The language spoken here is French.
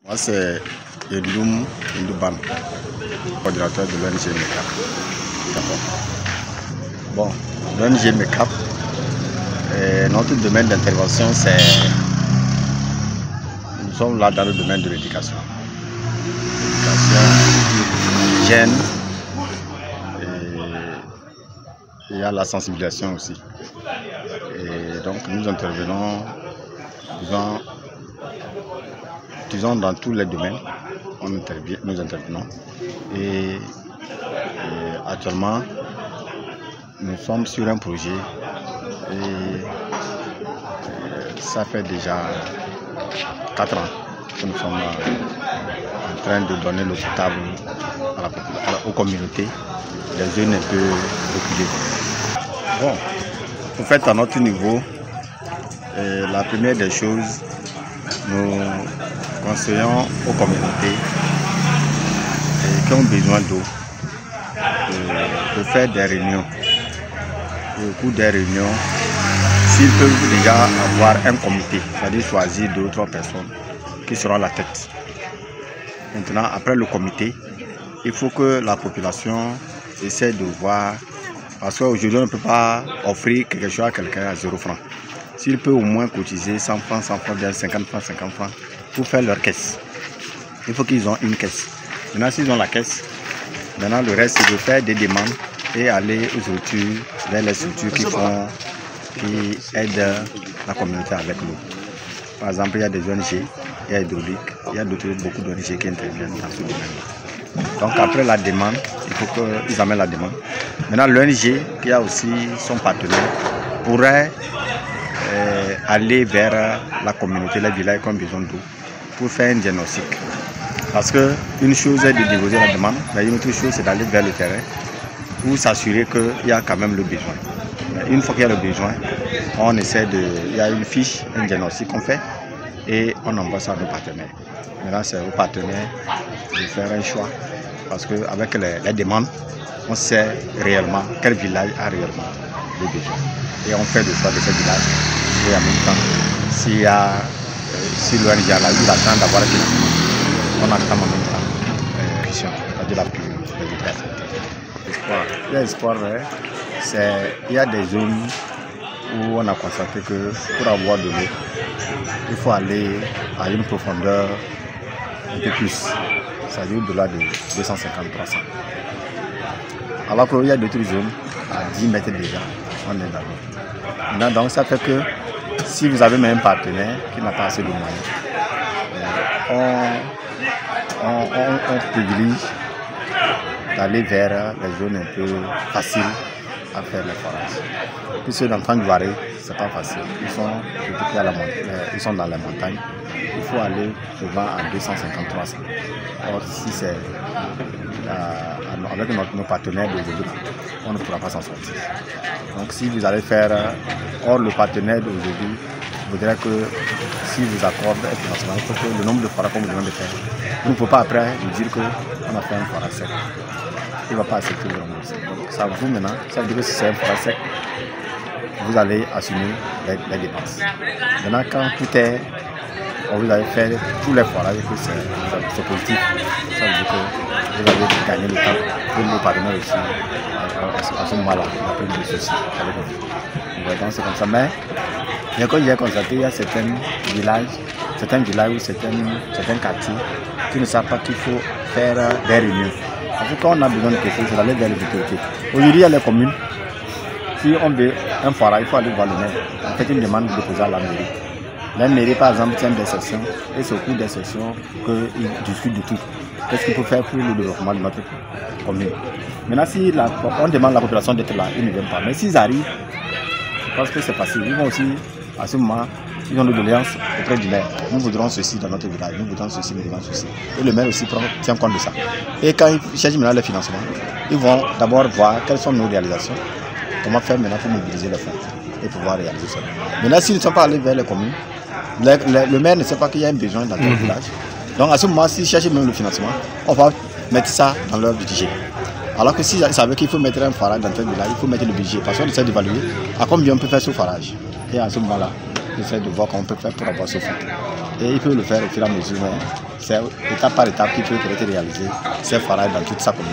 Moi, c'est Edoum Indouban, coordinateur de l'ONG MECAP. Bon, l'ONG MECAP, notre domaine d'intervention, c'est. Nous sommes là dans le domaine de l'éducation. L'éducation, l'hygiène, et il y a la sensibilisation aussi. Et donc, nous intervenons, disons dans tous les domaines, nous intervenons. Et actuellement, nous sommes sur un projet et ça fait déjà 4 ans que nous sommes en train de donner l'eau potable aux communautés des zones un peu reculées. Bon, en fait, à notre niveau, la première des choses, nous conseillons aux communautés qui ont besoin d'eau de faire des réunions. Et au cours des réunions, s'ils peuvent déjà avoir un comité, c'est-à-dire choisir 2 ou 3 personnes qui seront à la tête. Maintenant, après le comité, il faut que la population essaie de voir, parce qu'aujourd'hui on ne peut pas offrir quelque chose à quelqu'un à 0 francs. S'il peut au moins cotiser 100 francs, 50 francs pour faire leur caisse. Il faut qu'ils aient une caisse. Maintenant, s'ils ont la caisse, maintenant le reste c'est de faire des demandes et aller aux structures, vers les structures qui aident la communauté avec l'eau. Par exemple, il y a des ONG, il y a Hydraulique, il y a beaucoup d'ONG qui interviennent dans ce domaine. Donc après la demande, il faut qu'ils amènent la demande. Maintenant, l'ONG, qui a aussi son partenaire, pourrait aller vers la communauté, les villages qui ont besoin d'eau, pour faire un diagnostic. Parce qu'une chose est de déposer la demande, mais une autre chose c'est d'aller vers le terrain pour s'assurer qu'il y a quand même le besoin. Mais une fois qu'il y a le besoin, on essaie il y a une fiche, un diagnostic qu'on fait et on envoie ça à nos partenaires. Maintenant, c'est aux partenaires de faire un choix parce qu'avec les demandes, on sait réellement quel village a réellement le besoin. Et on fait le choix de ce village. Et en même temps, si l'ONG a eu la chance d'avoir un financement, on attend en même temps c'est-à-dire la pluviométrie. L'espoir, il y a des zones où on a constaté que pour avoir de l'eau, il faut aller à une profondeur un peu plus, c'est-à-dire au-delà de 250-300. Alors qu'il y a d'autres zones à 10 mètres déjà, on est là-bas. Maintenant, donc ça fait que si vous avez même un partenaire qui n'a pas assez de moyens, on privilégie d'aller vers les zones un peu faciles à faire les forages. Puisque dans le temps du Varé, c'est pas facile. Ils sont dans la montagne. Il faut aller souvent à 250-300. Or, si c'est avec nos partenaires d'aujourd'hui, on ne pourra pas s'en sortir. Donc, si vous allez faire, or le partenaire d'aujourd'hui voudrait que si vous accordez un financement, il faut que le nombre de forages qu'on vous demande de faire, vous ne pouvez pas après vous dire qu'on a fait un forage sec. Il ne va pas accepter le remboursement. Donc, ça vous maintenant, ça veut dire que si c'est un forage sec, vous allez assumer les dépenses. Maintenant, quand tout est, vous allez faire tous les forages que c'est positif, ça veut dire que vous allez gagner le temps pour nos partenaires aussi. À ce moment-là, on a plus de soucis avec nous. Donc c'est comme ça. Mais comme j'ai constaté, il y a certains villages ou certains quartiers qui ne savent pas qu'il faut faire des réunions. Parce que quand on a besoin de quelque chose, c'est d'aller vers les autorités. Aujourd'hui, il y a les communes. Si on veut un forage, il faut aller voir le maire. On fait une demande de déposer à la mairie. La mairie, par exemple, tient des sessions et c'est au cours des sessions qu'ils discutent de tout. Qu'est-ce qu'il faut faire pour le développement de notre commune. Maintenant, si on demande à la population d'être là, ils ne viennent pas. Mais s'ils arrivent, je pense que c'est facile. Ils vont aussi, à ce moment, ils ont de doléances auprès du maire. Nous voudrons ceci dans notre village, nous voudrons ceci, nous voudrons ceci. Et le maire aussi tient compte de ça. Et quand ils cherchent maintenant le financement, ils vont d'abord voir quelles sont nos réalisations, comment faire maintenant pour mobiliser les fonds et pouvoir réaliser ça. Maintenant, s'ils ne sont pas allés vers les communes, le maire ne sait pas qu'il y a un besoin dans le village. Donc à ce moment, s'ils cherchent même le financement, on va mettre ça dans leur budget. Alors que s'ils savaient qu'il faut mettre un forage dans tel village, il faut mettre le budget. Parce qu'on essaie d'évaluer à combien on peut faire ce forage. Et à ce moment-là, essaie de voir comment on peut faire pour avoir ce fonds. Et il peut le faire au fur et à mesure, mais c'est étape par étape qu'il peut peut-être réaliser ces forages dans toute sa commune.